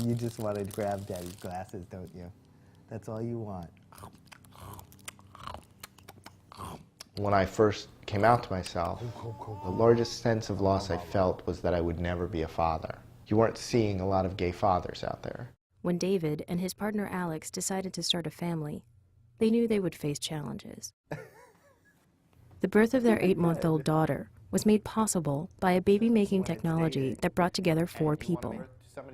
You just want to grab Daddy's glasses, don't you? That's all you want. When I first came out to myself, the largest sense of loss I felt was that I would never be a father. You weren't seeing a lot of gay fathers out there. When David and his partner Alex decided to start a family, they knew they would face challenges. The birth of their 8-month-old daughter was made possible by a baby-making technology that brought together 4 people: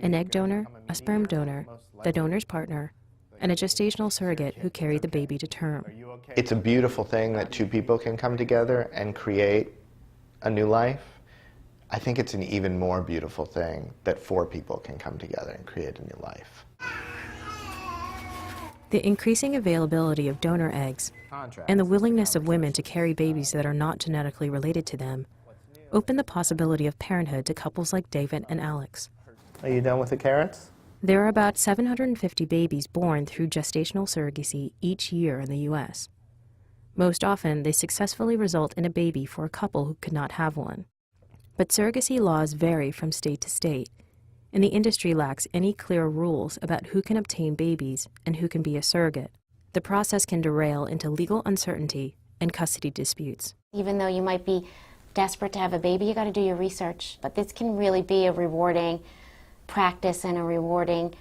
an egg donor, a sperm donor, the donor's partner, and a gestational surrogate who carried the baby to term. It's a beautiful thing that 2 people can come together and create a new life. I think it's an even more beautiful thing that 4 people can come together and create a new life. The increasing availability of donor eggs and the willingness of women to carry babies that are not genetically related to them open the possibility of parenthood to couples like David and Alex. Are you done with the carrots? There are about 750 babies born through gestational surrogacy each year in the U.S. Most often, they successfully result in a baby for a couple who could not have one. But surrogacy laws vary from state to state, and the industry lacks any clear rules about who can obtain babies and who can be a surrogate. The process can derail into legal uncertainty and custody disputes. Even though you might be desperate to have a baby, you got to do your research. But this can really be a rewarding practice and a rewarding,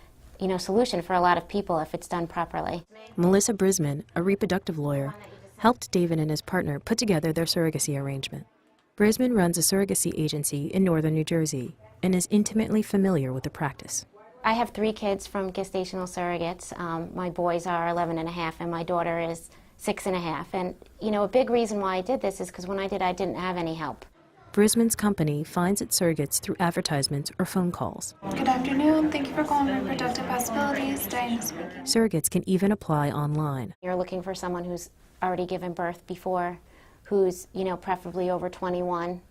solution for a lot of people if it's done properly. Melissa Brisman, a reproductive lawyer, helped David and his partner put together their surrogacy arrangement. Brisman runs a surrogacy agency in northern New Jersey and is intimately familiar with the practice. I have 3 kids from gestational surrogates. My boys are 11 and a half and my daughter is 6 and a half. And, a big reason why I did this is because when I didn't have any help. Brisman's company finds its surrogates through advertisements or phone calls. Good afternoon. Thank you for calling Reproductive Possibilities. Diana speaking. Surrogates can even apply online. You're looking for someone who's already given birth before, who's, preferably over 21,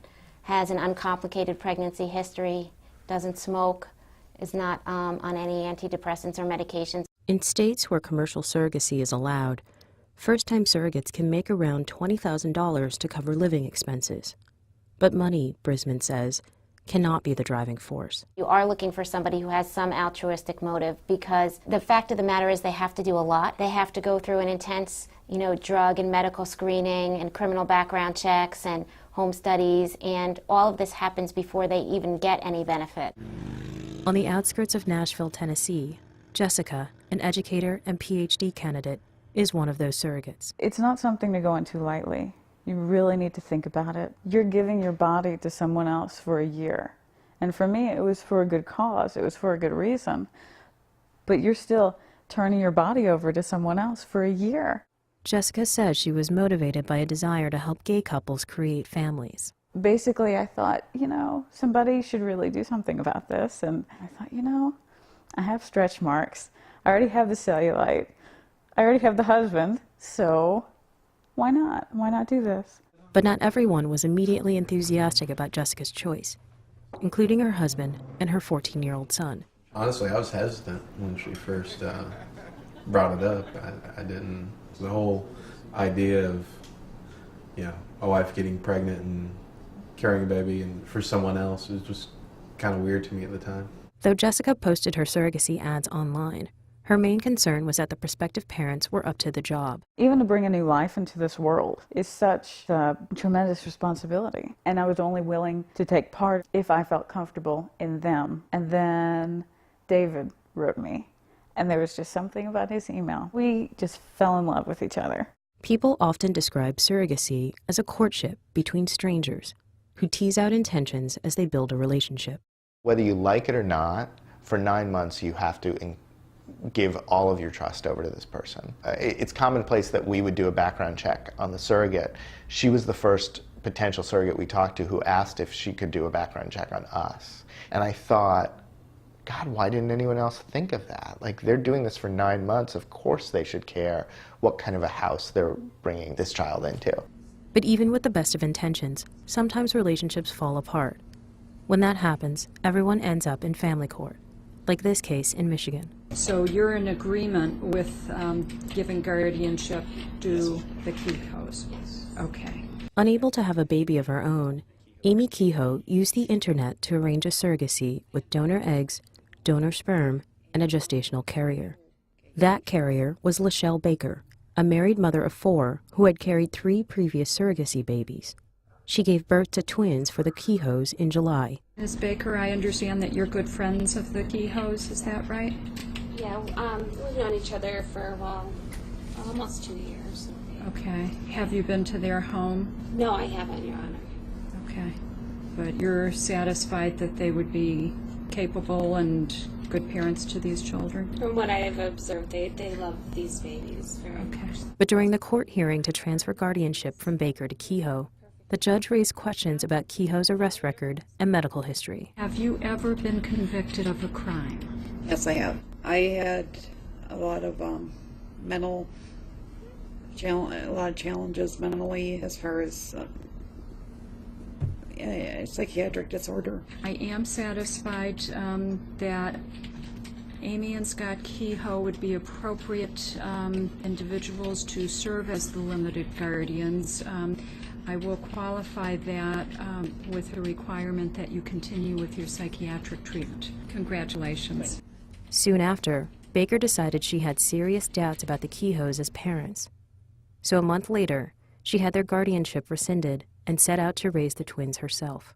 has an uncomplicated pregnancy history, doesn't smoke, is not on any antidepressants or medications. In states where commercial surrogacy is allowed, first-time surrogates can make around $20,000 to cover living expenses. But money, Brisman says, cannot be the driving force. You are looking for somebody who has some altruistic motive because the fact of the matter is they have to do a lot. They have to go through an intense, drug and medical screening and criminal background checks and home studies, and all of this happens before they even get any benefit. On the outskirts of Nashville, Tennessee, Jessica, an educator and PhD candidate, is one of those surrogates. It's not something to go into lightly. You really need to think about it. You're giving your body to someone else for a year. And for me, it was for a good cause. It was for a good reason. But you're still turning your body over to someone else for a year. Jessica says she was motivated by a desire to help gay couples create families. Basically, I thought, somebody should really do something about this. And I thought, I have stretch marks. I already have the cellulite. I already have the husband. So why not? Why not do this? But not everyone was immediately enthusiastic about Jessica's choice, including her husband and her 14-year-old son. Honestly, I was hesitant when she first brought it up. I didn't. The whole idea of, a wife getting pregnant and carrying a baby and for someone else was just kind of weird to me at the time. Though Jessica posted her surrogacy ads online, her main concern was that the prospective parents were up to the job. Even to bring a new life into this world is such a tremendous responsibility. And I was only willing to take part if I felt comfortable in them. And then David wrote me, and there was just something about his email. We just fell in love with each other. People often describe surrogacy as a courtship between strangers who tease out intentions as they build a relationship. Whether you like it or not, for 9 months you have to give all of your trust over to this person. It's commonplace that we would do a background check on the surrogate. She was the first potential surrogate we talked to who asked if she could do a background check on us. And I thought, God, why didn't anyone else think of that? Like, they're doing this for 9 months. Of course they should care what kind of a house they're bringing this child into. But even with the best of intentions, sometimes relationships fall apart. When that happens, everyone ends up in family court, like this case in Michigan. So you're in agreement with giving guardianship to the Kehoes? Okay. Unable to have a baby of her own, Amy Kehoe used the internet to arrange a surrogacy with donor eggs, donor sperm, and a gestational carrier. That carrier was Lachelle Baker, a married mother of 4 who had carried 3 previous surrogacy babies. She gave birth to twins for the Kehoes in July. Ms. Baker, I understand that you're good friends of the Kehoes, is that right? Yeah, we've known each other for, well, almost 2 years. Okay. Have you been to their home? No, I haven't, Your Honor. Okay. But you're satisfied that they would be capable and good parents to these children? From what I have observed, they love these babies very much. But during the court hearing to transfer guardianship from Baker to Kehoe, the judge raised questions about Kehoe's arrest record and medical history. Have you ever been convicted of a crime? Yes, I have. I had a lot of challenges mentally as far as psychiatric disorder. I am satisfied that Amy and Scott Kehoe would be appropriate individuals to serve as the limited guardians. I will qualify that with the requirement that you continue with your psychiatric treatment. Congratulations. Soon after, Baker decided she had serious doubts about the Kehoes as parents. So a month later, she had their guardianship rescinded and set out to raise the twins herself.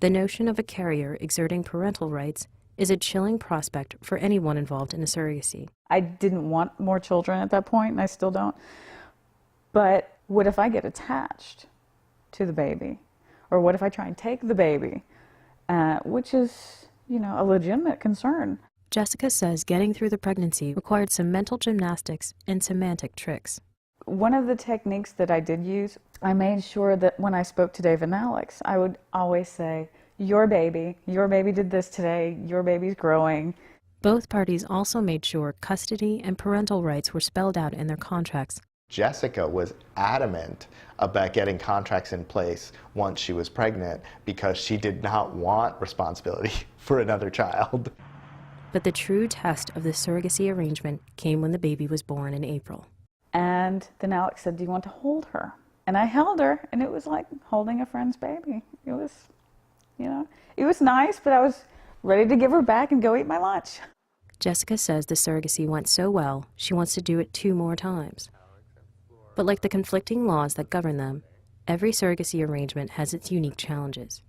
The notion of a carrier exerting parental rights is a chilling prospect for anyone involved in a surrogacy. I didn't want more children at that point, and I still don't. But what if I get attached to the baby? Or what if I try and take the baby? Which is, a legitimate concern. Jessica says getting through the pregnancy required some mental gymnastics and semantic tricks. One of the techniques that I did use, I made sure that when I spoke to Dave and Alex, I would always say, your baby did this today, your baby's growing. Both parties also made sure custody and parental rights were spelled out in their contracts. Jessica was adamant about getting contracts in place once she was pregnant because she did not want responsibility for another child. But the true test of the surrogacy arrangement came when the baby was born in April. And then Alex said, do you want to hold her? And I held her, and it was like holding a friend's baby. It was, it was nice, but I was ready to give her back and go eat my lunch. Jessica says the surrogacy went so well, she wants to do it 2 more times. But like the conflicting laws that govern them, every surrogacy arrangement has its unique challenges.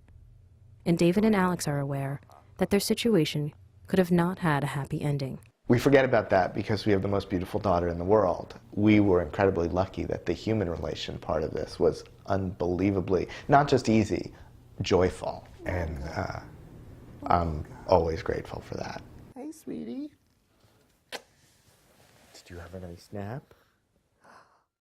And David and Alex are aware that their situation could have not had a happy ending. We forget about that because we have the most beautiful daughter in the world. We were incredibly lucky that the human relation part of this was unbelievably, not just easy, joyful. And I'm always grateful for that. Hey, sweetie. Did you have a nice nap?